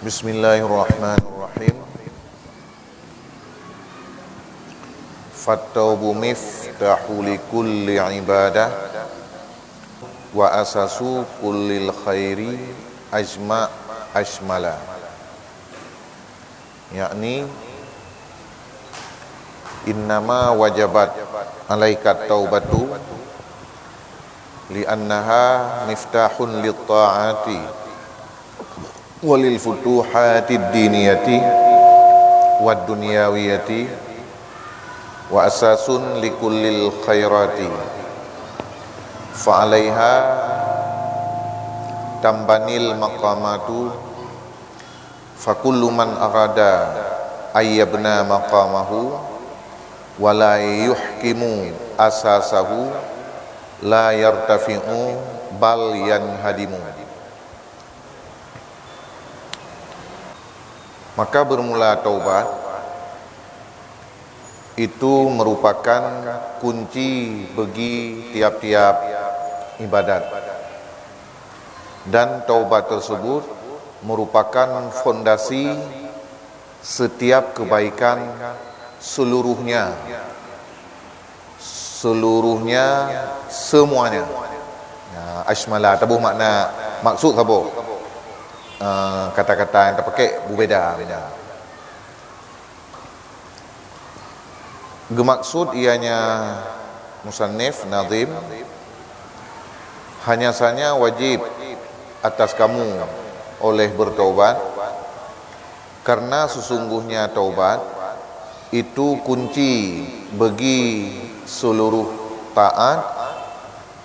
Bismillahirrahmanirrahim. Fattaubu miftahu likulli ibadah wa asasu kullil khairi ashmala. Yakni innama wajabat alaikat taubatu li'annaha miftahun lit ta'ati walil futuhatid diniyati wad dunyawiyati wa asasun likullil khairati fa 'alaiha tambanil maqamatu fa kullu man arada ayyabna maqamahu wa la yuhkimu asasahu la yartafi'u bal yanhadimu. Maka bermula taubat itu merupakan kunci bagi tiap-tiap ibadat, dan taubat tersebut merupakan fondasi setiap kebaikan seluruhnya, semuanya. Ashmala tabuh makna maksud tabuh kata-kata yang terpakai berbeza. Gemaksud ianya musannif nazim hanya saja wajib atas kamu oleh bertaubat, karena sesungguhnya taubat itu kunci bagi seluruh taat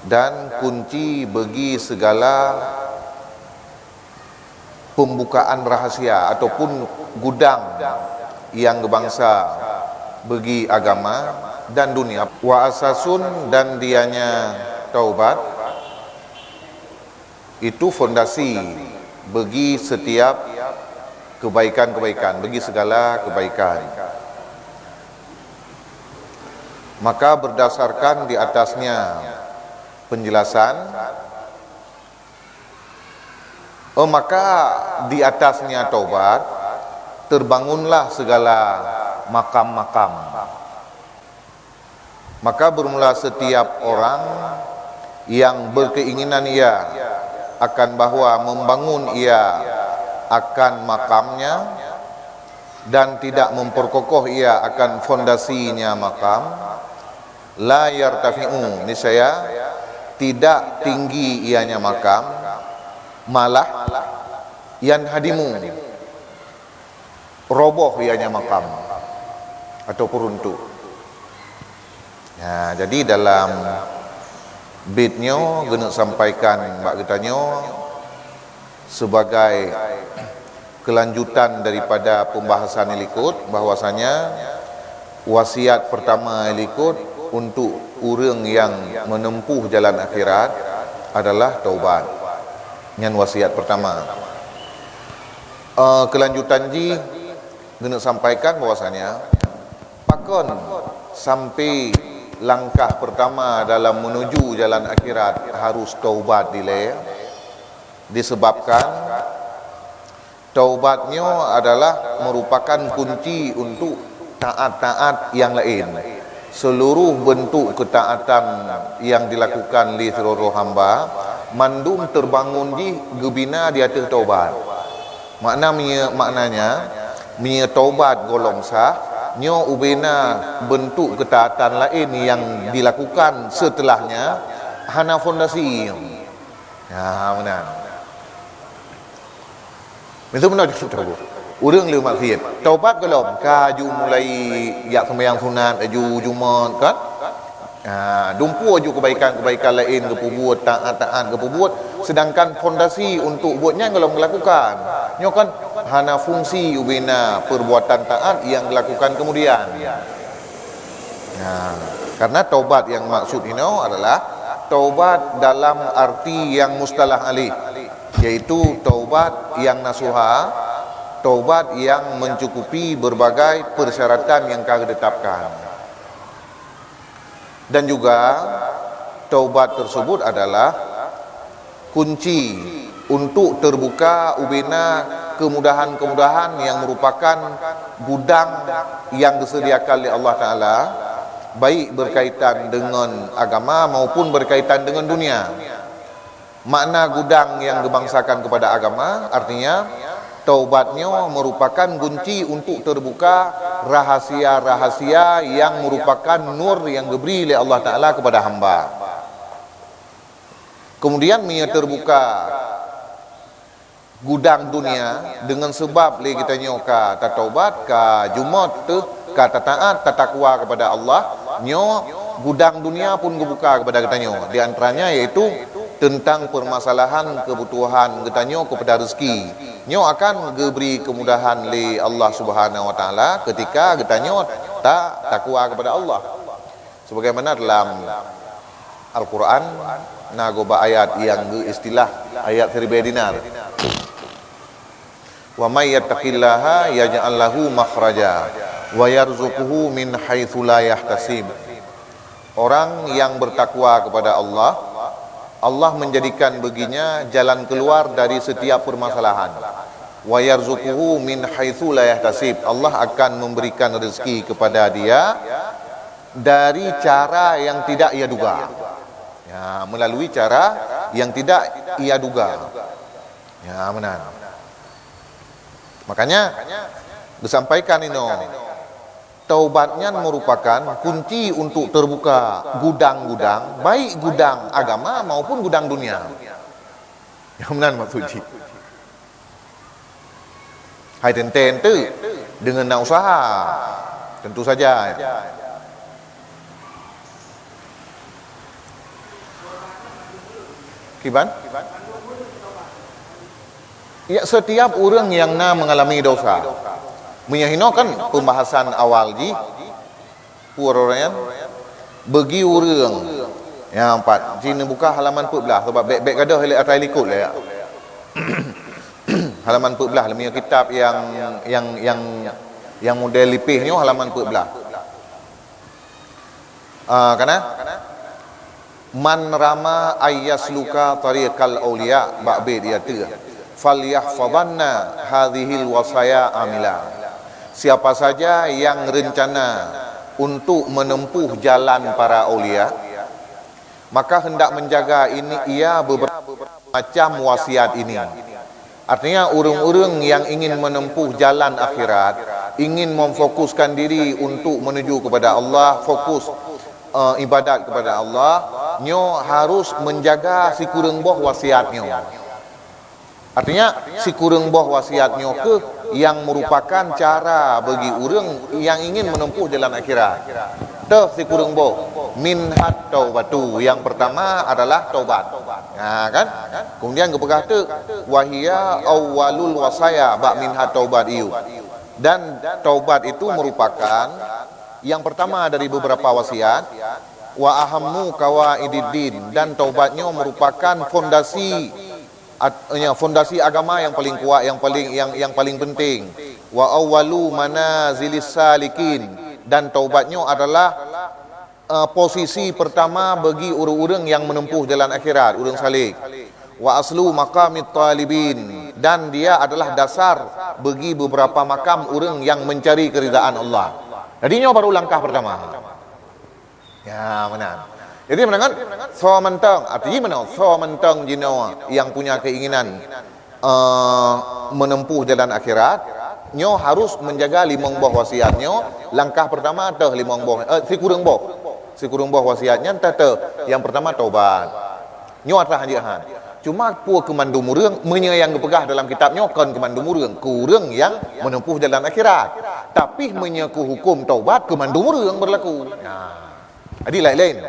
dan kunci bagi segala pembukaan rahasia ataupun gudang yang berbangsa bagi agama dan dunia. Wa asasun, dan dianya taubat itu fondasi bagi setiap kebaikan-kebaikan, bagi segala kebaikan. Maka berdasarkan di atasnya penjelasan, maka di atasnya taubat terbangunlah segala makam-makam. Maka bermula setiap orang yang berkeinginan ia akan bahawa membangun ia akan makamnya dan tidak memperkokoh ia akan fondasinya makam, la yartafi'u, niscaya tidak tinggi ianya makam, malah yanhadimu, roboh ianya makam atau peruntuk. Jadi dalam bitnya guna sampaikan mbak kitanya sebagai kelanjutan daripada pembahasan ilikut, bahwasanya wasiat pertama ilikut untuk orang yang menempuh jalan akhirat adalah taubat. Yang wasiat pertama. Kelanjutan ji guna sampaikan bahwasanya pakon sampai langkah pertama dalam menuju jalan akhirat harus taubat dileh, disebabkan taubatnya adalah merupakan kunci untuk taat-taat yang lain. Seluruh bentuk ketaatan yang dilakukan oleh seluruh hamba mandum terbangun di gebina di atas taubat. Maknanya taubat golong sah, nyo ubena bentuk ketaatan lain yang dilakukan setelahnya hana fondasi. Benar. Itu benar tahu. Urang le maksiat. Taubat golong kaju mulai yak sembahyang sunat aju Jumaat kan? Dumpu aju kebaikan-kebaikan lain ke buat taat-taat ke buat, sedangkan fondasi untuk buatnya kalau melakukan nyo kan hana fungsi ubena perbuatan taat yang dilakukan kemudian. Karena taubat yang maksud ini adalah taubat dalam arti yang mustalah alih, yaitu taubat yang nasuha, taubat yang mencukupi berbagai persyaratan yang kami tetapkan. Dan juga taubat tersebut adalah kunci untuk terbuka ubena kemudahan-kemudahan yang merupakan gudang yang disediakan oleh Allah Ta'ala, baik berkaitan dengan agama maupun berkaitan dengan dunia. Makna gudang yang dibangsakan kepada agama artinya taubatnya merupakan kunci untuk terbuka rahasia-rahasia yang merupakan nur yang diberi oleh Allah Ta'ala kepada hamba. Kemudian ia terbuka gudang dunia dengan sebab le kita nyoka ta taubat ka jumat tu ka taat ta takwa kepada Allah, nyo gudang dunia pun dibuka kepada kita nyo. Di antaranya yaitu tentang permasalahan kebutuhan kita nyo kepada rezeki. Nyo akan diberi kemudahan li Allah Subhanahu Wa Taala ketika kita nyo tak takwa kepada Allah. Sebagaimana dalam Al-Quran nagoba ayat yang istilah ayat seribu dinar. Wa may yattaqillaha yaj'al lahu makhraja wa yarzuquhu min haitsu la yahtasib. Orang yang bertakwa kepada Allah, Allah menjadikan baginya jalan keluar dari setiap permasalahan. Wa yarzuquhu min haitsu la yahtasib. Allah akan memberikan rezeki kepada dia dari cara yang tidak ia duga. Ya, melalui cara yang tidak ia duga. Ya, benar. Makanya disampaikan ini, taubatnya merupakan kunci untuk terbuka gudang-gudang, baik gudang agama maupun gudang dunia. Yang benar maksudnya. Hai tenten tu dengan nak usaha, tentu saja. Kiban? Ya, setiap orang yang mengalami dosa, menyahino kan pembahasan awal ji orang bagi orang yang empat Cina buka halaman 14 sebab baik-baik gadah elok atas likut lah ya. Halaman 14 lemia kitab yang model lipihnya halaman 14. Kana man rama ayyasluka tariqal auliya ba'bid ya tu falyahfadanna hadhil wasaya amila. Siapa saja yang rencana untuk menempuh jalan para aulia, maka hendak menjaga ia beberapa macam wasiat ini. Artinya orang-orang yang ingin menempuh jalan akhirat, ingin memfokuskan diri untuk menuju kepada Allah, fokus ibadat kepada Allah, nyo harus menjaga si kurang boh wasiatnya. Artinya si kurang boh wasiatnya ke yang merupakan cara bagi orang yang ingin menempuh jalan akhirat. Teh si kurang boh minhat taubatu. Yang pertama adalah taubat. Nah, kan? Kemudian kepegah tu wahia awwalul wasaya ba minhat taubat iu. Dan taubat itu merupakan yang pertama dari beberapa wasiat. Wa ahammu qawaididdin, dan taubatnya merupakan fondasi agama yang paling kuat, yang paling penting. Wa awwalu manazilis salikin, dan taubatnya adalah posisi pertama bagi orang-orang yang menempuh jalan akhirat, orang salik. Wa aslu maqamit talibin, dan dia adalah dasar bagi beberapa makam orang yang mencari keridaan Allah. Jadinya baru langkah pertama. Ya, benar. Jadi menangan so mentang, artinya mana? So mentang jino yang punya keinginan menempuh jalan akhirat, nyo harus menjaga limang buah wasiatnya. Langkah pertama teh limang buah si kurang buah wasiatnya teh. Yang pertama taubat. Nyo atah hanjihan. Cuma pu kemandum urang menyayang kepegah dalam kitabnya kon kemandum urang, kurang yang menempuh jalan akhirat. Tapi menyaku hukum taubat kemandum urang berlaku. Nah, jadi lain-lain.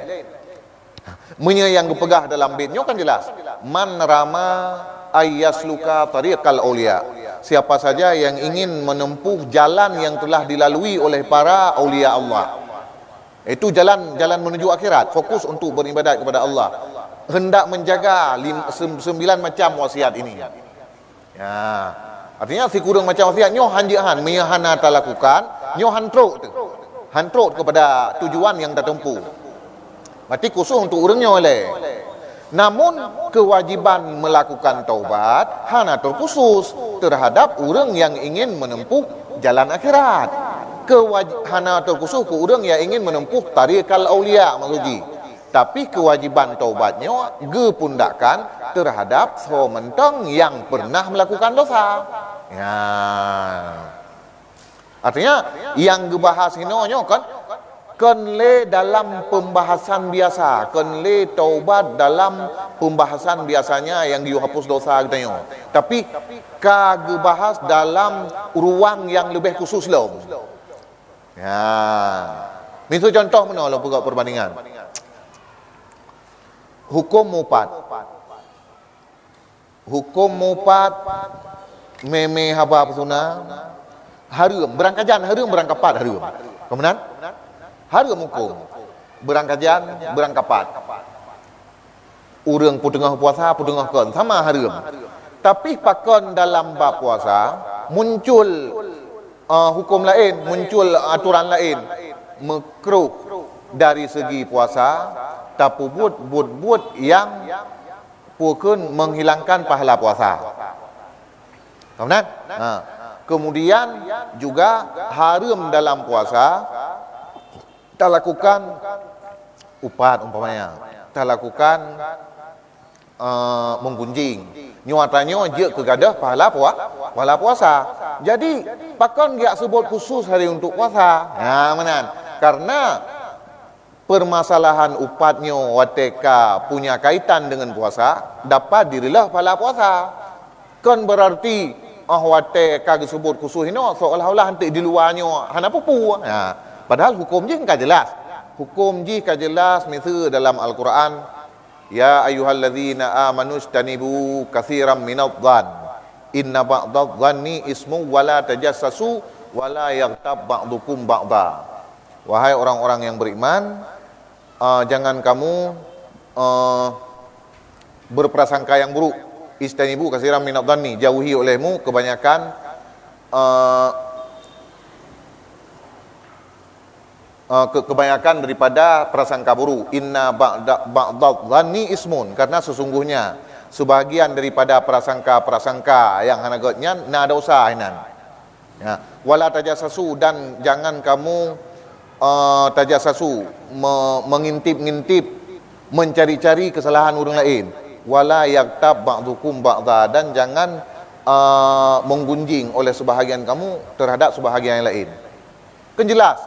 Menyayang kepegah dalam bitnya kan jelas. Man rama ayyasluka tariqal auliya. Siapa saja yang ingin menempuh jalan yang telah dilalui oleh para aulia Allah. Itu jalan menuju akhirat, fokus untuk beribadat kepada Allah. Hendak menjaga 9 macam wasiat ini. Ya. Artinya si kurang macam wasiat nyo hanjihan meyahana ta lakukan, nyo hantruk kepada tujuan yang tertempuh. Berarti khusus untuk orangnya oleh. Namun kewajiban melakukan taubat hana terkhusus terhadap orang yang ingin menempuh jalan akhirat. Hana terkhusus ke orang yang ingin menempuh tariqal aulia maksudnya. Tapi kewajiban taubatnya gepundakan terhadap sementang yang pernah melakukan dosa. Ya. Artinya yang dibahas ini kan kenle dalam pembahasan biasa, kenle taubat dalam pembahasan biasanya yang dihapus dosa katanya. Tapi kagak bahas dalam ruang yang lebih khusus loh. Ya. Misal contoh mana lo buka perbandingan. Hukum mupat. Hukum mupat meme haba persuna harum berangkajan harum berangkapat harum. Kemudian harum hukum berangkajan berangkapat. Urang putengah puasa putengah kon sama harum. Tapi pakon dalam bab puasa muncul hukum lain, muncul aturan lain makruh dari segi puasa tapi buat yang pukun menghilangkan pahala puasa. Kemudian kemudian juga haram dalam puasa tak lakukan upat umpamanya, tak lakukan menggunjing. Nyatanya je kegadah pahala puasa. Jadi pakon dia sebut khusus hari untuk puasa. Menan. Karena permasalahan upatnya wateka punya kaitan dengan puasa dapat dirilah pahala puasa. Kan berarti wateka disebut khusus ini seolah-olah nanti di luarnya hana pupu. Padahal hukum je kan jelas. Hukum je kan jelas misal dalam Al-Quran, ya ayyuhalladzina amanu istanibu katsiran minadh-dhann inna ba'dadh-dhanni ismu wala tajassasu wala yaghtab ba'dukum ba'dha. Wahai orang-orang yang beriman, jangan kamu berprasangka yang buruk. Istanibu katsiran minadh-dhanni, jauhi olehmu kebanyakan kebanyakan daripada prasangka buruk. Inna ba'dadh-dhanni ismun, karena sesungguhnya sebahagian daripada prasangka-prasangka yang hanagotnya na dosa hinan. Ya, wala tajassasu, dan jangan kamu tajassasu mengintip-ngintip, mencari-cari kesalahan orang lain. Wala yaghtab ba'dukum ba'dha, dan jangan menggunjing oleh sebahagian kamu terhadap sebahagian yang lain. Kan jelas.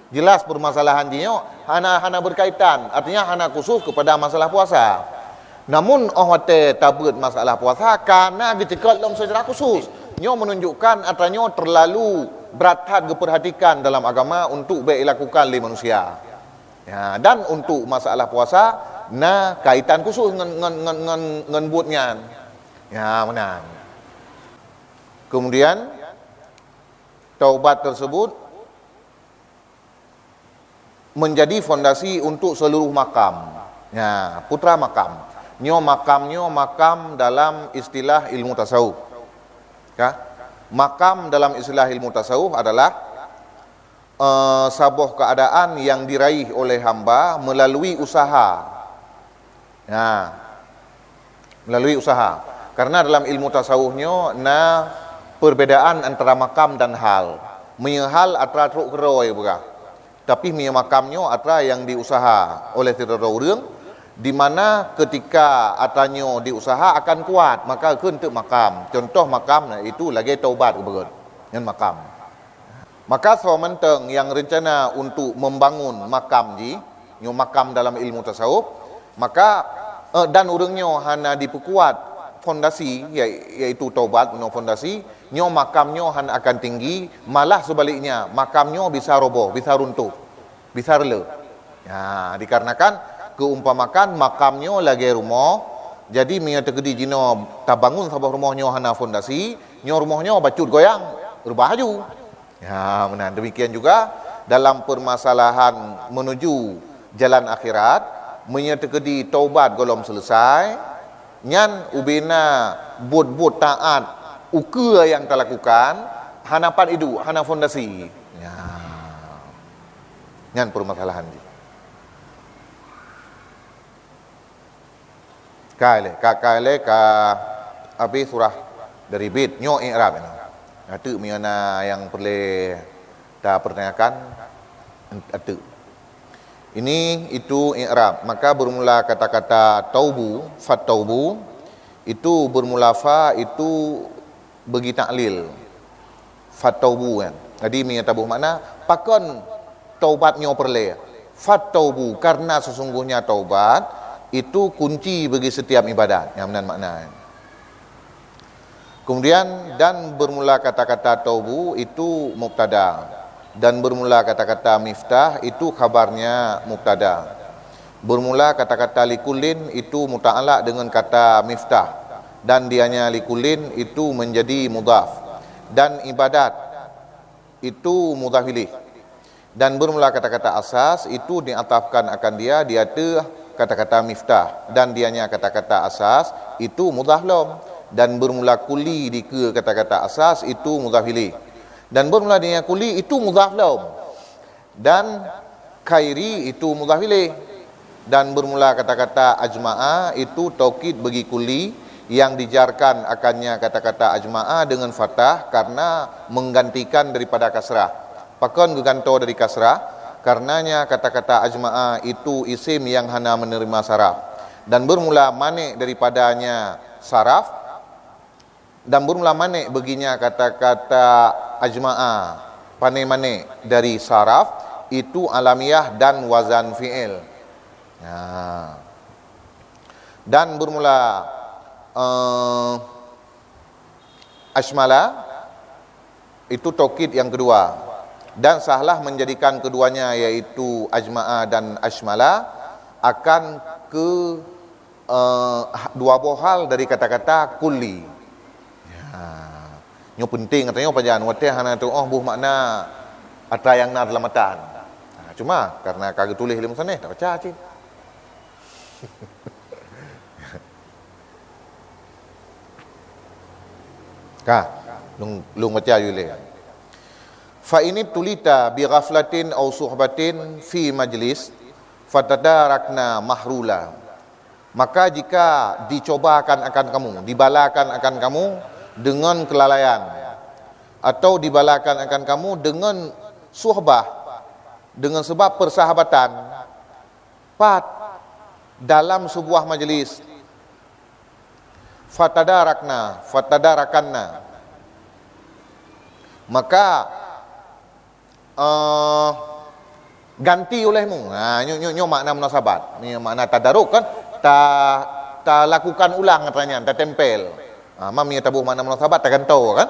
Jelas permasalahan dia hana berkaitan, artinya hana khusus kepada masalah puasa. Namun ohwate tabut masalah puasa karena dicekal dalam secara khusus. Nyo menunjukkan artinya terlalu berat hat diperhatikan dalam agama untuk baik dilakukan oleh manusia. Ya, dan untuk masalah puasa kaitan khusus dengan buatnya. Ya, benar. Kemudian taubat tersebut menjadi fondasi untuk seluruh makam. Ya, putra makam. Nyo makam dalam istilah ilmu tasawuf. Ya. Makam dalam istilah ilmu tasawuf adalah sebuah keadaan yang diraih oleh hamba melalui usaha. Ya. Melalui usaha. Karena dalam ilmu tasawufnya perbedaan antara makam dan hal. Menyehal atra truk keroi bukan. Tapi makamnya atra yang diusaha oleh tidak orang, di mana ketika atanya diusaha akan kuat, maka kentuk makam. Contoh makam itu lagi taubat begitu dengan makam. Maka sementang yang rencana untuk membangun makam makam dalam ilmu tasawuf, maka dan orangnya hana diperkuat fondasi yaitu taubat punya fondasi, makamnya hana akan tinggi, malah sebaliknya makamnya bisa roboh, bisa runtuh, bisa rela. Ya, dikarenakan keumpamakan makamnya lagi rumah, jadi minyak tegedi jino tabangun sabah rumahnya hana fondasi, rumahnya bacut goyang, berbahaju. Ya, benar. Demikian juga dalam permasalahan menuju jalan akhirat, minyak tegedi taubat golom selesai, nyan ubena bud taat ukur yang telah lakukan hanapan itu hana fondasi. Ya. Nyan permasalahan ni. Kale ka abi surah dari bid nyo i'rab ini. Atu miana yang perlu kita pertanyakan atu. Ini itu i'rab. Maka bermula kata-kata taubu, fataubu itu bermula fa itu bagi taklil. Fataubu kan. Jadi mi tabuh makna pakon taubat nyo perle. Fataubu karena sesungguhnya taubat itu kunci bagi setiap ibadat. Yang benar makna. Kemudian dan bermula kata-kata taubu itu mubtada dan bermula kata-kata miftah itu khabarnya mubtada. Bermula kata-kata likulin itu muta'alaq dengan kata miftah dan dianya likulin itu menjadi mudhaf dan ibadat itu mudhaf ilaih. Dan bermula kata-kata asas itu diatafkan akan dia tu kata-kata miftah dan dianya kata-kata asas itu mudhaf lam dan bermula kuli di ke kata-kata asas itu mudhaf ilaih dan bermula dianya kuli itu mudhaf lam dan khairi itu mudhaf ilaih dan bermula kata-kata ajma'a itu taukid bagi kuli yang dijarkan akannya kata-kata ajma'a dengan fathah karena menggantikan daripada kasrah. Pakon guganto dari kasrah karenanya kata-kata ajma'a itu isim yang hanya menerima saraf dan bermula manik daripadanya saraf dan bermula manik baginya kata-kata ajma'a manik dari saraf itu alamiah dan wazan fi'il. Dan bermula asmala itu taukid yang kedua dan sahlah menjadikan keduanya yaitu ajma'a dan asmala akan ke dua buah hal dari kata-kata kulli. Nyo penting katanya pajan wateh hana tu buh makna atra yang na dalam matan. Cuma karena kagak tulis ilmu sana tak baca cik. Lung baca yule. Fa ini tulita bi ghaflatin aw suhbatin fi majlis fatadarakna mahrula. Maka jika dicobakan akan kamu, dibalakan akan kamu dengan kelalaian atau dibalakan akan kamu dengan suhbah, dengan sebab persahabatan dalam sebuah majlis, fatadarakanna, maka ganti olehmu. Nyo makna munasabat. Ni makna tadaruk kan? Ta lakukan ulang katanya, ta tempel. Mami tabuh makna munasabat ta gantau kan?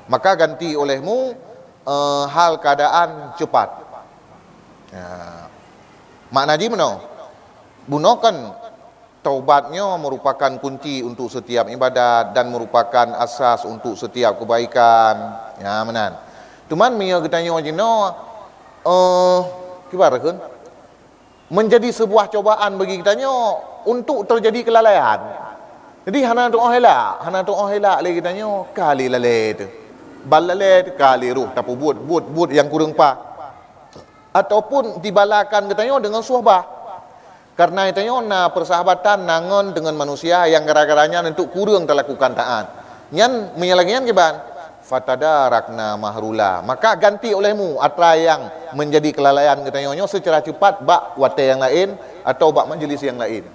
Maka ganti olehmu hal keadaan cepat. Makna ji meno? Buno kan taubatnya merupakan kunci untuk setiap ibadat dan merupakan asas untuk setiap kebaikan. Ya menan. Cuman mia katanya wajino kibarakun menjadi sebuah cobaan bagi kitanya untuk terjadi kelalaian. Jadi hana tu ohela lagi kitanya kali lale tu. Balale kali ruh tapi buat yang kurang pa. Ataupun dibalakan katanya dengan suhbah. Karena itanya na persahabatan nangon dengan manusia yang gara-garanya untuk kurang terlakukan taat. Nyan menyalagian kiban fatadarakna mahrula, maka ganti olehmu atra yang menjadi kelalaian katanya secara cepat bak wate yang lain atau bak majlis yang lain.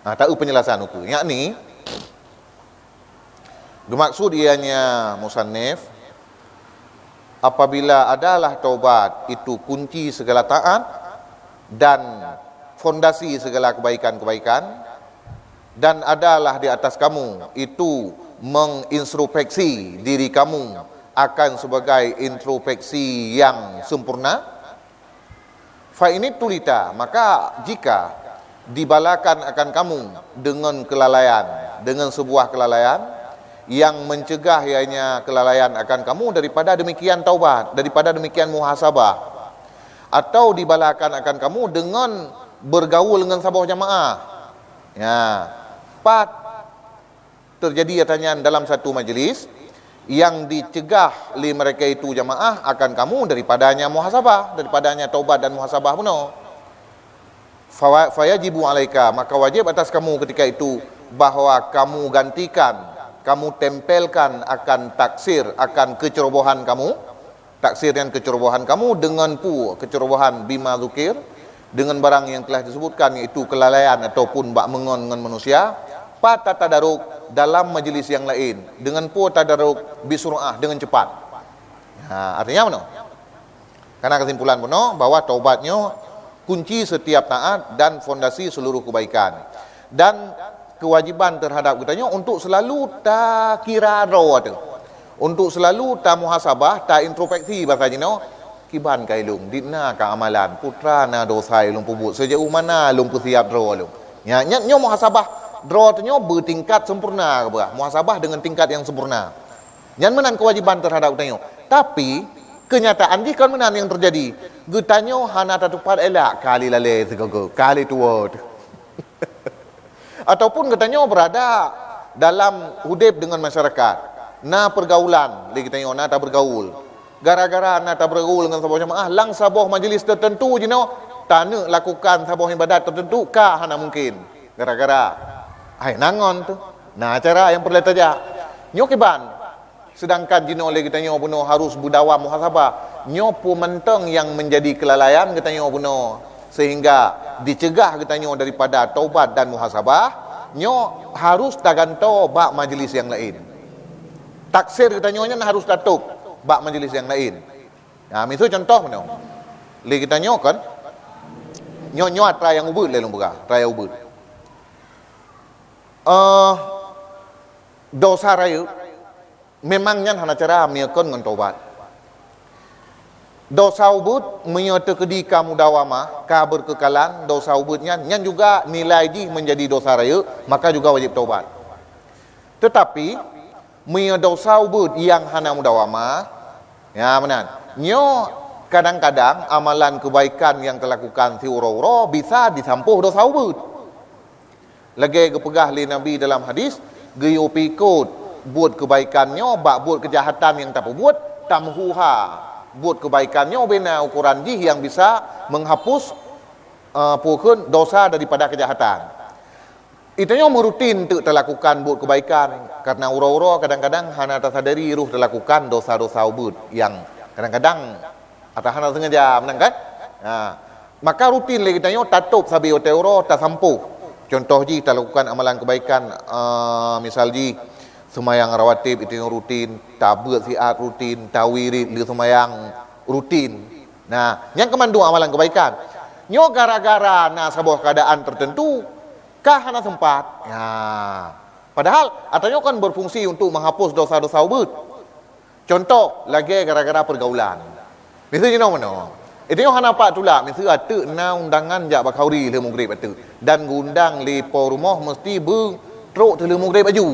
Tahu penjelasan aku yakni bermaksud ianya musannif apabila adalah taubat itu kunci segala taat dan fondasi segala kebaikan-kebaikan dan adalah di atas kamu itu mengintrospeksi diri kamu akan sebagai introspeksi yang sempurna. Fa ini tulita, maka jika dibalakan akan kamu dengan kelalaian, dengan sebuah kelalaian yang mencegah ianya kelalaian akan kamu daripada demikian taubat, daripada demikian muhasabah, atau dibalakan akan kamu dengan bergaul dengan sahabat jamaah. Terjadi katanya dalam satu majlis yang dicegah li mereka itu jamaah akan kamu daripadanya muhasabah, daripadanya taubat dan muhasabah benar. fayajibu alaika, maka wajib atas kamu ketika itu bahawa kamu gantikan, kamu tempelkan akan taksir, akan kecerobohan kamu, taksir dan kecerobohan kamu dengan kecerobohan bima zukir, dengan barang yang telah disebutkan, iaitu kelalaian ataupun bak mengon dengan manusia, pada tadaruk dalam majlis yang lain, dengan tadaruk bisur'ah, dengan cepat. Artinya mana? Karena kesimpulan benar bahawa taubatnya kunci setiap taat dan fondasi seluruh kebaikan. Dan kewajiban terhadap kitanya untuk selalu tak kira raw tu. Untuk selalu tak muhasabah, tak introspeksi bahasa jino, kiban kai lung, dina ka amalan, putra na dosa lung pubut, sejauh mana lung siap draw lung. Ya, nyo muhasabah draw tu nyo bertingkat sempurna ke bah. Muhasabah dengan tingkat yang sempurna. Yang menan kewajiban terhadap kitanya. Tapi kenyataan di kan menan yang terjadi. Getanyo hana tatupat elak kali lale segogo, kali tua. Ataupun getanyo berada dalam hudib dengan masyarakat. Na pergaulan, dia getanyo na tak bergaul. Gara-gara na tak bergaul dengan sabuh jemaah, lang sabuh majlis tertentu je no, tak nak lakukan sabuh ibadat tertentu kah hana mungkin. Gara-gara ai nangon tu. Nah, cara yang perlu tajak. Nyokiban sedangkan jino oleh kita nyo puno harus budawam muhasabah, nyo pu menteng yang menjadi kelalaian kita nyo puno, sehingga dicegah kita nyo daripada taubat dan muhasabah, nyo harus taganto bak majlis yang lain. Taksir kita nyo harus tatuk bak majlis yang lain. Nah, itu contoh puno. Le kita nyo kan nyo atra yang ubud le lumbuga, raya ubud. Dosa raya memangnya hana cara miakon dengan taubat. Dosa ubud menyata kedi kamu dawama, ka berkekalan, dosa ubudnya nyan juga nilai di menjadi dosa raya, maka juga wajib taubat. Tetapi menyata dosa ubud yang hana mudawama, ya menan. Nyo kadang-kadang amalan kebaikan yang terlakukan si uro-uro bisa disampuh dosa ubud. Lagi kepegah li Nabi dalam hadis, geyo pikut buat kebaikannya, bak buat kejahatan yang tak buat, tamhuha. Buat kebaikannya, bina ukuran jih yang bisa menghapus pukul dosa daripada kejahatan. Itunya merutin untuk terlakukan buat kebaikan. Karena ura-ura kadang-kadang hana tersadari ruh terlakukan dosa-dosa ubud yang kadang-kadang atau hana sengaja menang kan? Maka rutin lagi tanya tatup sabi oteuro tak sampuh. Contoh ji terlakukan amalan kebaikan, misal ji semayang rawatib itu yang rutin, tabut siat rutin, tawirid li semayang rutin. Nah, yang kemandu amalan kebaikan. Nyo gara-gara na sebuah keadaan tertentu kah hana sempat. Ya. Padahal atanya kan berfungsi untuk menghapus dosa-dosa ubud. Contoh lagi gara-gara pergaulan. Misalnya no mana? Itu yang hana pak tulak, misalnya atu na undangan jak bakauri le maghrib atu. Dan ngundang li po rumah mesti bertruk le maghrib baju.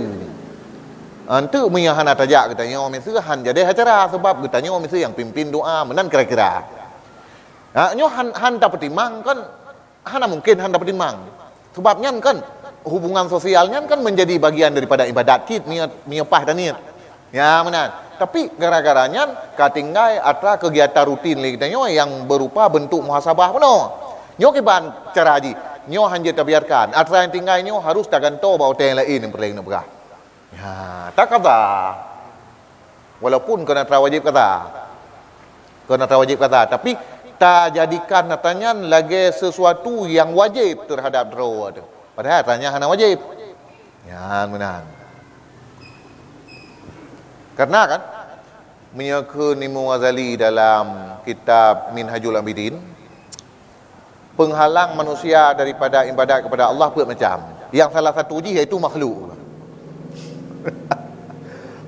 Antu punya hana tajak katanya orang Mesir han jadi acara sebab katanya orang Mesir yang pimpin doa menan kira-kira. Nyo han dapat timang kan hana mungkin han dapat timang. Sebabnya kan hubungan sosialnya kan menjadi bagian daripada ibadat kit mia pah dan niat. Ya menan. Tapi gara-garanya katinggai atra kegiatan rutin lagi katanya yang berupa bentuk muhasabah penuh. Nyo kiban cara haji. Nyo han je tabiarkan. Atra yang tinggal nyo harus taganto bawa teng lain yang perlain nak berah. Ya, tak kata. Walaupun kena wajib kata. Kena wajib kata, tapi tak jadikan natanya lagi sesuatu yang wajib terhadap draw tu. Padahal tanya hana wajib. Ya, benar. Karena kan menyaka Imam Ghazali dalam kitab Minhajul Abidin, penghalang manusia daripada ibadat kepada Allah macam. Yang salah satu iaitu makhluk.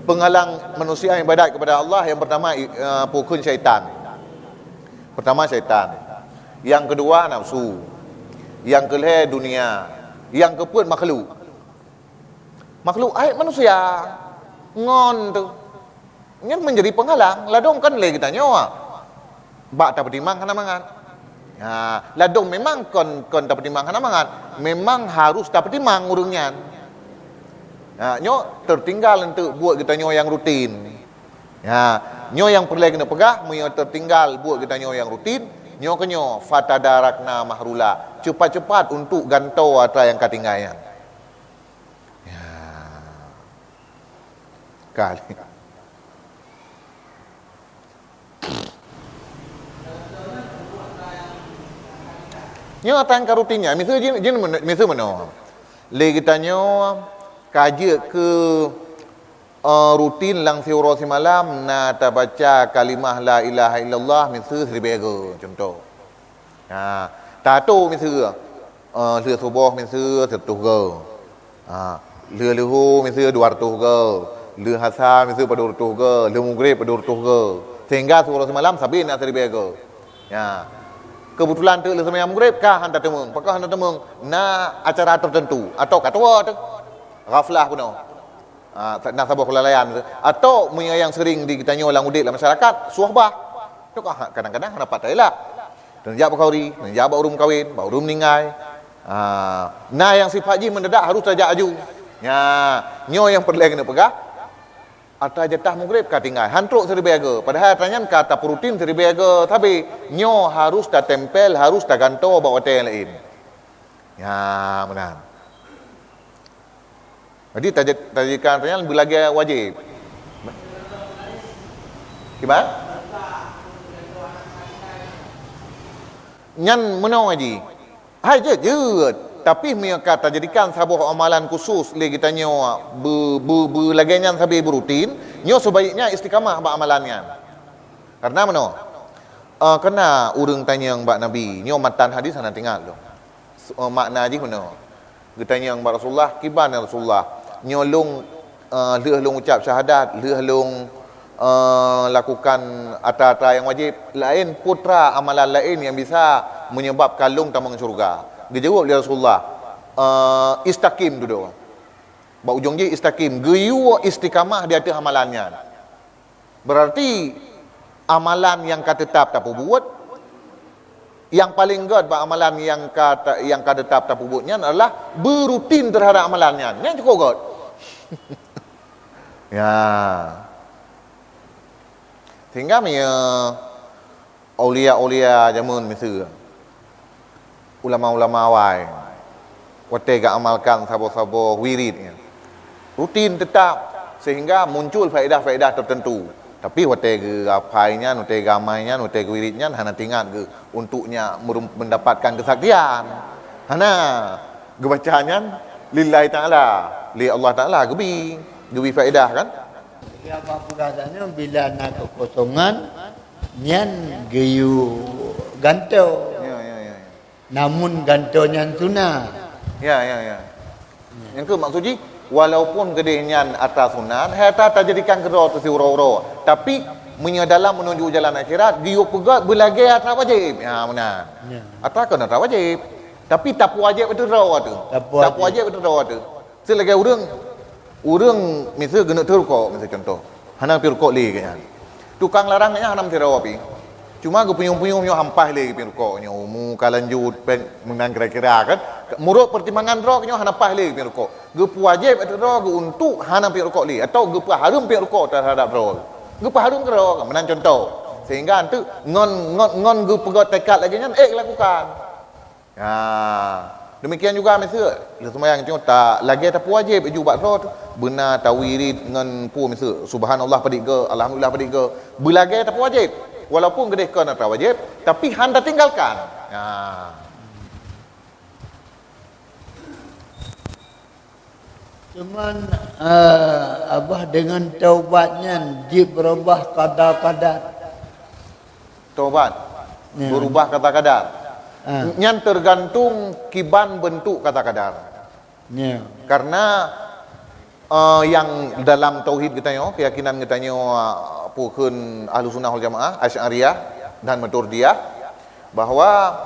Penghalang manusia ibadat kepada Allah yang pertama pukul syaitan. Pertama syaitan. Yang kedua nafsu. Yang kelih dunia. Yang keempat makhluk. Makhluk manusia. Ngon tu. Ini menjadi penghalang. Ladong kan lagi kita nyawa. Bak tak bertimang kana mangan. Ladong memang kon tak bertimang kana mangan. Memang harus tak bertimang urungnya. Nyo tertinggal untuk buat kita nyo yang rutin. Nyo yang perlu kena pegah, nyo tertinggal buat kita nyo yang rutin. Nyo kenyo fatadarakna mahrula. cepat-cepat untuk gantau atas yang ketinggalan. Ya. Kali. Nyo atang karutinnya, misal mana? Lagi tanya kaji ke rutin lang siuro si malam na baca kalimah la ilaha illallah misal 1000 contoh. Ha, tato misal lừa subuh misal 10 lừa luhu misal 200 lừa hasa misal 200 lừa maghrib 200 sehingga suuro si malam sabi na 1000. Ya. Kebetulan tu leh sembahyang maghrib kah hantar temung, apakah hantar temung na acara tertentu atau katua tu ghaflah pun nak sabah kelalaian atau yang sering ditanya orang udik dalam masyarakat suahbah tu kadang-kadang dapat tak elak dan jawab kauri dan jawab urum kahwin baru meninggal yang sifat ji mendadak harus tajak aju nyo yang perlu kena pegah atau jatah maghrib kah tinggal hantruk 1000 padahal tanya kata perutin 1000 tapi nyo harus dah tempel harus dah gantau bawa hotel yang lain benar. Jadi tajikan tanya lebih lagi wajib. Gimana? Nyan menang haji. Hai je. Tapi mereka jadikan sebuah amalan khusus lagi tanya lagi nyan sabi berutin, nyo sebaiknya istiqamah ba amalannya. Karena mana? Kena urang tanya yang Mbak Nabi, nyo matan hadis sana tinggal tu. Makna haji mana? Getanya yang Mbak Rasulullah, kiban Rasulullah. Nyolong leuh ucap syahadat, leuh lakukan ata-ata yang wajib, lain putra amalan lain yang bisa menyebabkan long tamang syurga. Dia jawab dia Rasulullah, istaqim dulu. Ba ujung je istaqim, geyu istiqamah di atas amalannya. Berarti amalan yang katetap tak buat, yang paling god ba amalan yang katetap tak buatnya adalah berutin terhadap amalannya. Yang cukup god. Ya. Sehingga aulia-aulia zaman Mesir. Ulama-ulama awal. Wate ga amalkan sabo-sabo wiridnya. Rutin tetap sehingga muncul faedah-faedah tertentu. Tapi wate ke apainya, wate ke amainya, wate ke wiridnya hana tinggal ke untuknya mendapatkan kesaktian. Hana gebacanya lillahi ta'ala, li Allah Ta'ala gebi faedah kan? Ya apa rasanya bila nak kekosongan nyan geyu gantau. Ya. Namun gantau nyan sunnah. Ya. Yang ke maksudnya walaupun gede nyan atas sunnah, hata tak jadikan kero tu si uro-uro. Tapi dalam menuju jalan akhirat dia pegat berlagi atas wajib. Ya benar. Ya. Atas kan atas wajib. Tapi tak wajib itu rawa tu. Tak wajib itu rawa tu. Selagi urang misal gena terukok misal contoh. Hana pi rukok le kan. Tukang larangnya hana mesti rawa pi. Cuma gue punyung-punyung hampah le pi rukok nyo mu kalanjut pen menang kira-kira kan. Murut pertimbangan raw nyo hana pah le pi rukok. Gue wajib itu raw gue untuk hana pi rukok le atau gue harum pi rukok terhadap raw. Gue harum ke raw kan menang contoh. Sehingga antu ngon gue pegat tekad lagi nya lakukan. Demikian juga misal sembahyang tengok tak lagi tak wajib juga tu benar tawirid dengan pu misal subhanallah padik ke alhamdulillah padik ke belagi tak wajib walaupun gede ke nak wajib tapi handa tinggalkan. Cuman abah dengan taubatnya dia berubah kadar-kadar. Taubat berubah kadar-kadar. Yang tergantung kiban bentuk kata kadar. Karena yang dalam tauhid kita keyakinan kita pukun ahlu sunnah wal jamaah Asy'ariyah dan Maturidiyah bahwa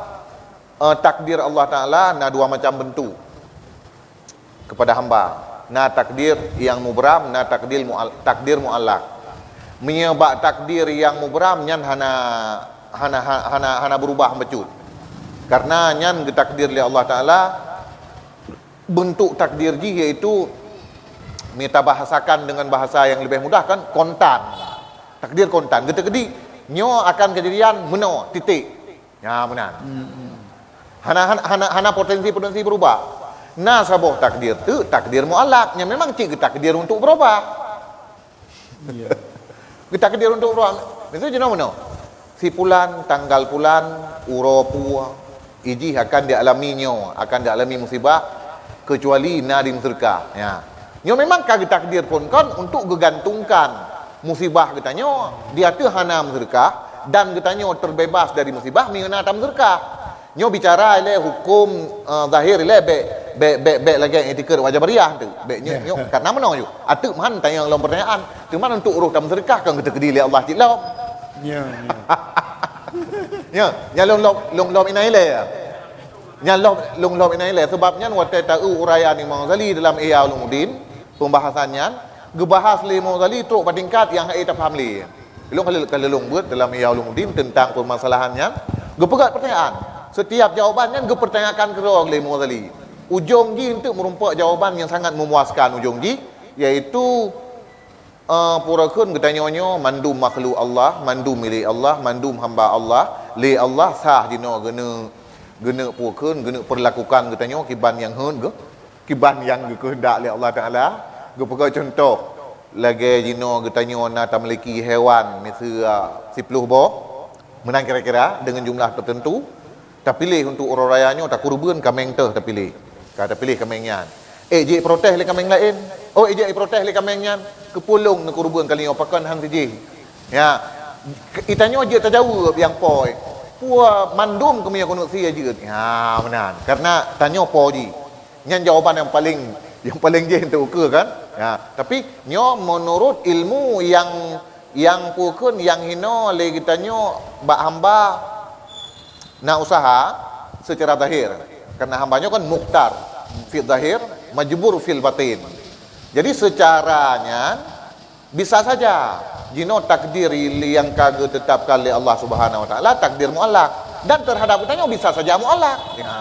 takdir Allah Ta'ala na dua macam bentuk kepada hamba. Na takdir yang mubram, na takdir mu'allaq. Menyebab takdir yang mubram nyan hana berubah becut. Karena nyan takdir oleh Allah Ta'ala bentuk takdir ji iaitu kita bahasakan dengan bahasa yang lebih mudah kan kontan. Takdir kontan. Gede-gede nyo akan kejadian meno titik. Ya benar. Hana potensi berubah. Nah sabah takdir tu takdir mu'allak, yang memang cik takdir untuk berubah. Ya. Takdir untuk berubah. Maksudnya jenis mana? Si pulan, tanggal pulan, uro pua, iji akan dialaminya, akan dialami musibah kecuali nadim serka. Ya. Nyo memang kagak takdir pun kan untuk gegantungkan musibah katanya dia tu hana serka dan katanya terbebas dari musibah mengena tam serka. Nyo bicara ile hukum zahir ile be lagi etika wajib bariah tu. Be nyo kat nama no ju. Atu man tanya long pertanyaan. Tu man untuk uruh tam serkah kan kita kedili Allah cilap. Ya. Ya long inai le. Ya long inai le sebabnya waktu tahu uraian Imam Ghazali dalam Ihya Ulumuddin pembahasannya gebahas le Imam Ghazali teruk tingkat yang ai tak faham le. Kalau buat dalam Ihya Ulumuddin tentang permasalahannya, gepegat pertanyaan. Setiap jawabannya gepertanyakan ke orang le Imam Ghazali. Ujung ji untuk merumpak jawaban yang sangat memuaskan ujung ji iaitu purakun ketanyanya mandum makhluk Allah, mandum milik Allah, mandum hamba Allah, li Allah sah dino gena purakun gena perlakukan ketanya kiban yang hun ke kiban yang kehendak li Allah Taala. Gepegat contoh lagi dino ketanya na tamliki hewan misal 10 boh menang kira-kira dengan jumlah tertentu tak pilih untuk orang rayanya tak kurban kameng teh tak pilih. Kata pilih kamengnya. Je protes le kameng lain. Je protes le kamengnya. Kepulung nak kurban kali ni pakan hang je. Ya. Itanya je terjawab yang poi. Pua mandum kami aku nak sia je. Ha benar. Karena tanya po je. Nyan jawapan yang paling je untuk ukur kan? Ya, tapi nyo menurut ilmu yang pukun yang hino le kitanya bak hamba nak usaha secara zahir. Karena hambanya kan mukhtar fil zahir, majbur fil batin. Jadi secaranya bisa saja jino takdir yang kagak tetapkan oleh Allah Subhanahu wa taala takdir muallak dan terhadap kitanya bisa saja muallak. Ya.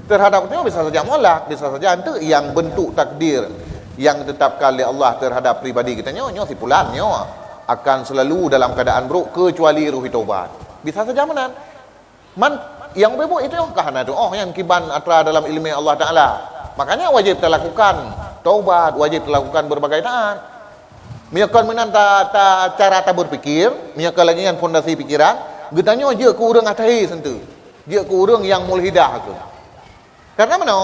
Terhadap kitanya bisa saja muallak, bisa saja itu yang bentuk takdir yang ditetapkan oleh Allah terhadap pribadi kitanya nyo si pulan nyo akan selalu dalam keadaan buruk kecuali ruhi taubat. Bisa saja menan. Yang bebok itu yang kahana tu. Yang kiban atra dalam ilmu Allah Ta'ala. Makanya wajib kita lakukan taubat, wajib kita lakukan berbagai taat. Miakan menanta cara ta berpikir, miakan lagi dengan fondasi pikiran, getanya je ke urang atai sentu. Je ke urang yang mulhidah tu. Karena mana?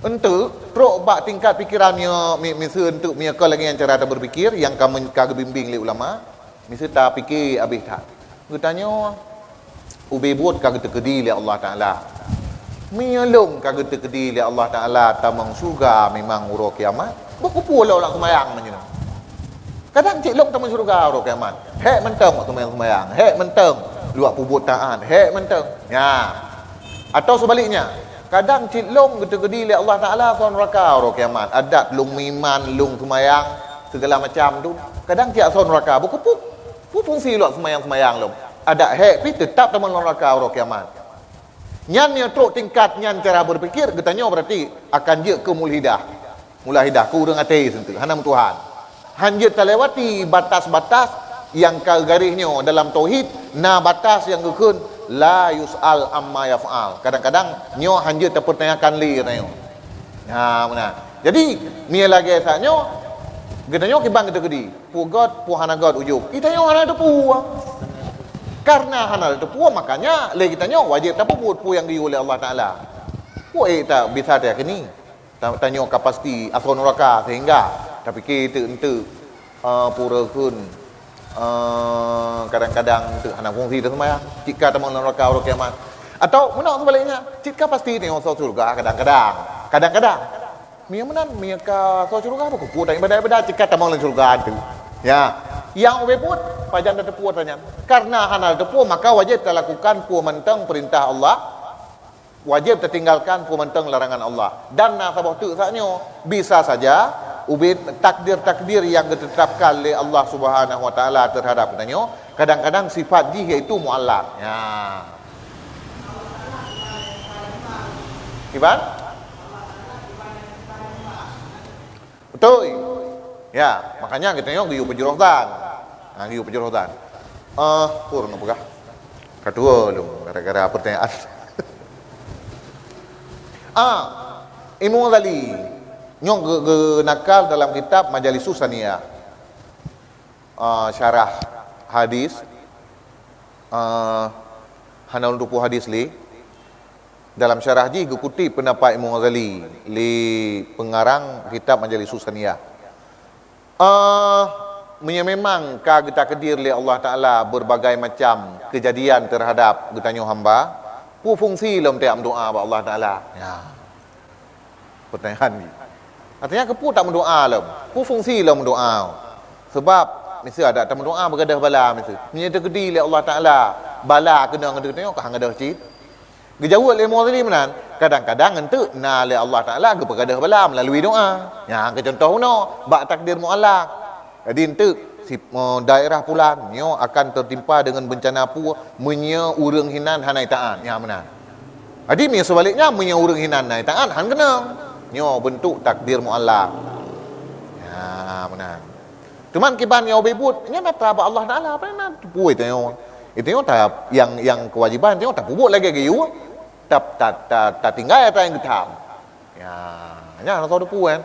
Untuk teruk bak tingkat pikirannya misal untuk miakan lagi yang cara ta berpikir yang kamu bimbing oleh ulama, misal ta fikir habis tak. Getanya ubi buat kagak terkedi oleh Allah Ta'ala menyelong kagak terkedi oleh Allah Ta'ala tamang surga memang urut kiamat berkumpul lah orang semayang macam kadang cik long tamang surga urut kiamat hek menteng waktu semayang hek menteng luak pubut taat hek menteng ya atau sebaliknya kadang cik long terkedi oleh Allah Ta'ala tuan neraka urut kiamat adat lung miman lung semayang segala macam tu kadang cik asal neraka berkumpul fungsi luak semayang long ada happy tetap teman neraka orang kiamat. Nyan yang teruk tingkat nyan cara berfikir katanya berarti akan je ke mulhidah ke urang ateis sentuh hanam Tuhan. Hanya terlewati batas-batas yang garisnya dalam tauhid na batas yang kekun la yus'al amma yaf'al. Kadang-kadang nyo hanya terpertanyakan li katanya. Ha benar. Jadi mia lagi esaknya katanya kibang kita kedi. Pu God, pu hana God ujug. Itanya hana tu pu. Karena hana itu puas makanya lagi tanya wajib tak buat yang diu oleh Allah Taala. Puas tak bisa tak kini. Tanya kapasiti asal neraka sehingga tapi kita untuk pura kun kadang-kadang untuk hana fungsi tu semaya. Jika tamu neraka orang kiamat atau mana sebaliknya jika pasti ni asal surga kadang-kadang mia menan mia ka asal surga apa ku tak ibadah jika tamu surga tu. Ya, yang obeput pajan tepuh tanya. Karena hanal tepuh maka wajib kita lakukan pu menteng perintah Allah. Wajib kita tinggalkan pu menteng larangan Allah. Dan nasabah tu saknyo bisa saja ubit takdir-takdir yang ditetapkan oleh Allah Subhanahu wa taala terhadap kitanya kadang-kadang sifat jih iaitu muallaq. Ya. Kiban? Betul. Ya, makanya kita tengok giu penjurutan. Giu penjurutan. Purun apakah? Kedua lu gara-gara pertanyaan. Imam Ghazali nyong nakal dalam kitab Majalisus Saniyah, syarah hadis, hana untuk hadis li dalam syarah ji kutip pendapat Imam Ghazali li pengarang kitab Majalisus Saniyah. Memang kita kedir oleh Allah Ta'ala berbagai macam kejadian terhadap getanyo hamba pu fungsi dalam tiap doa ba Allah Ta'ala. Ya. Pertanyaan ni. Artinya kepu tak mendoa lam. Pu fungsi dalam doa. Sebab mesti ada tak mendoa bergadah bala mesti. Menyata kedir oleh Allah Ta'ala bala kena ngada tengok hang ada cit. Gejawab oleh Mu'adzili menan kadang-kadang entuk na oleh Allah Ta'ala ke bergadah bala melalui doa. Ya ke contoh no bak takdir muallak. Jadi entuk si daerah pulang nyo akan tertimpa dengan bencana pu menya urang hinan hanai taan. Ya menan. Jadi mi sebaliknya menya urang hinan hanai taan han kena. Nyo bentuk takdir muallak. Ya menan. Cuman kiban yang bebut nya mata Allah Taala apa nak puai tengok. Itu tak yang kewajiban tengok tak pubut lagi ke you. Tak tinggal apa yang kita. Ya, nya nak tahu puan.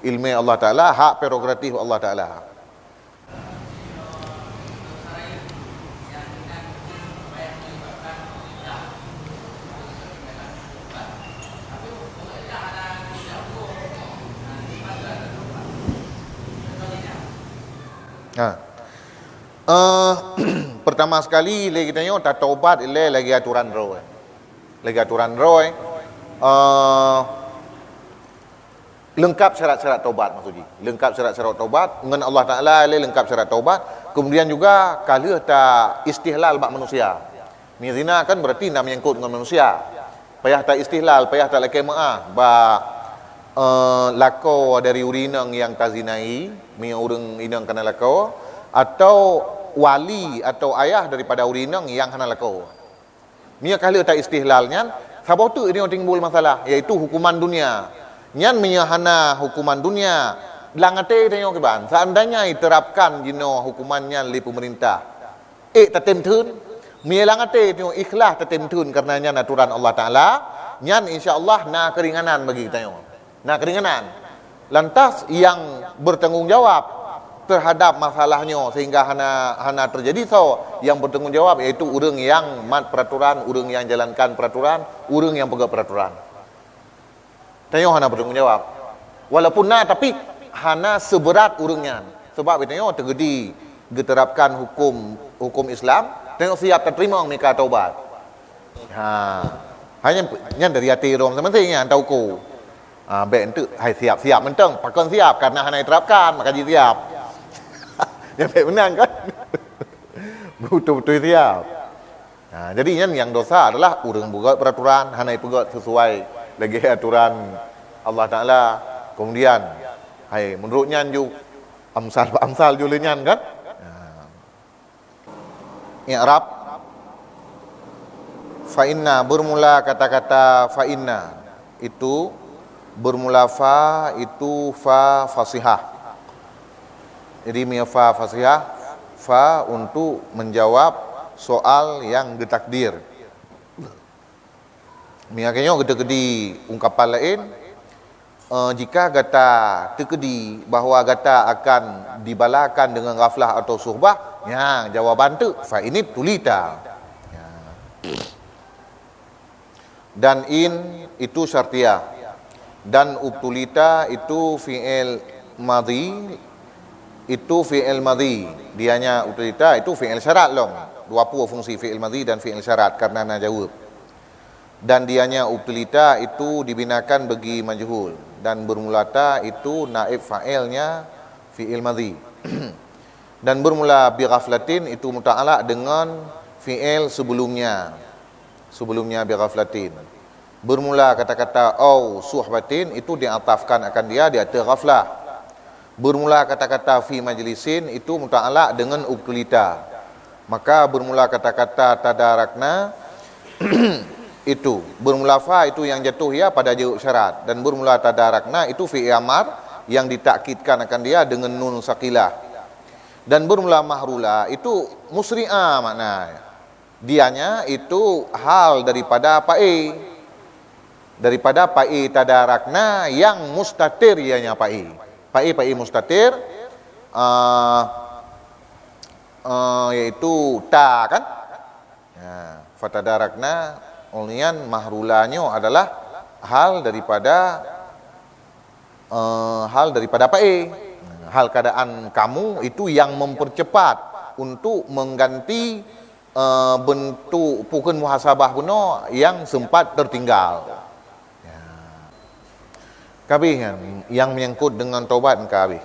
Ilmu Allah Taala, hak prerogatif Allah Taala. Pertama sekali lagi kita tengok tak taubat lagi aturan roy. Lagi aturan roy lengkap syarat-syarat taubat maksudnya. Lengkap syarat-syarat taubat dengan Allah Taala lengkap syarat taubat. Kemudian juga kalau tak istihlal bak manusia. Ni zina kan berarti nak menyangkut dengan manusia. Payah tak istihlal, payah tak lakai maaf bak lako dari urinang yang tazinai, mi urang inang kana lako atau wali atau ayah daripada urinang yang hana lako. Mia kalau tak istihlalnya, sabau tu ini timbul masalah, iaitu hukuman dunia. Nyan mia hana hukuman dunia. Langate tengok ke ban, seandainya diterapkan jino hukumannya li pemerintah. Tatem tun, mia langate tengok ikhlas tatem tun karena nyan aturan Allah Taala, nyan insya-Allah na keringanan bagi kita tengok. Na keringanan. Lantas yang bertanggungjawab terhadap masalahnya sehingga hana terjadi yang bertanggungjawab iaitu urang yang mat peraturan, urang yang jalankan peraturan, urang yang pegang peraturan. Tengok hana bertanggungjawab. Walaupun tapi hana seberat urangnya. Sebab tengok terjadi diterapkan hukum Islam, tengok siap terima mereka taubat. Hanya dari hati rom sementingnya tahu ku. Baik itu hai siap mentang pakon siap karena hana diterapkan maka jadi siap. Yang baik menang kan. Betul-betul siap. Jadi yang dosa adalah urang buat peraturan hana pegot sesuai lagi aturan Allah Taala. Kemudian menurutnya ju amsal julenyan kan. I'rab fa inna bermula kata-kata fa inna itu bermula fa itu fa fasihah. Jadi fa fasihah, fa untuk menjawab soal yang ditakdir. Miakannya gede-gede ungkapan lain, jika gata terkedi bahawa gata akan dibalakan dengan ghaflah atau suhbah, ya jawaban tu fa ini tulita. Ya. Dan in itu syartiyah. Dan ubtulita itu fi'il madhi, itu fi'il madhi. Dianya ubtulita itu fi'il syarat long. Dua fungsi fi'il madhi dan fi'il syarat karena nak jawab. Dan dianya ubtulita itu dibinakan bagi majhul. Dan bermulata itu naib fa'ilnya fi'il madhi. Dan bermula bi ghaflatin itu muta'alaq dengan fi'il sebelumnya. Sebelumnya bi ghaflatin. Bermula kata-kata au suhbatin itu diatafkan akan dia atas ghaflah. Bermula kata-kata fi majlisin itu muta'alaq dengan ubtulita. Maka bermula kata-kata tadarakna itu bermula fa itu yang jatuh ya pada jawab syarat, dan bermula tadarakna itu fi amar yang ditakkidkan akan dia dengan nun saqilah. Dan bermula mahrula itu musri'a maknanya. Dianya itu hal daripada pa'i. Daripada pa'i tadarakna yang mustatir ianya pa'i. Pa'i mustatir yaitu ta kan? Ya, fatadarakna ulnian mahrulanyo adalah hal daripada pa'i. Hal keadaan kamu itu yang mempercepat untuk mengganti bentuk pukul muhasabah kuno yang sempat tertinggal. Ya. Kabih yang menyangkut dengan taubat kabih.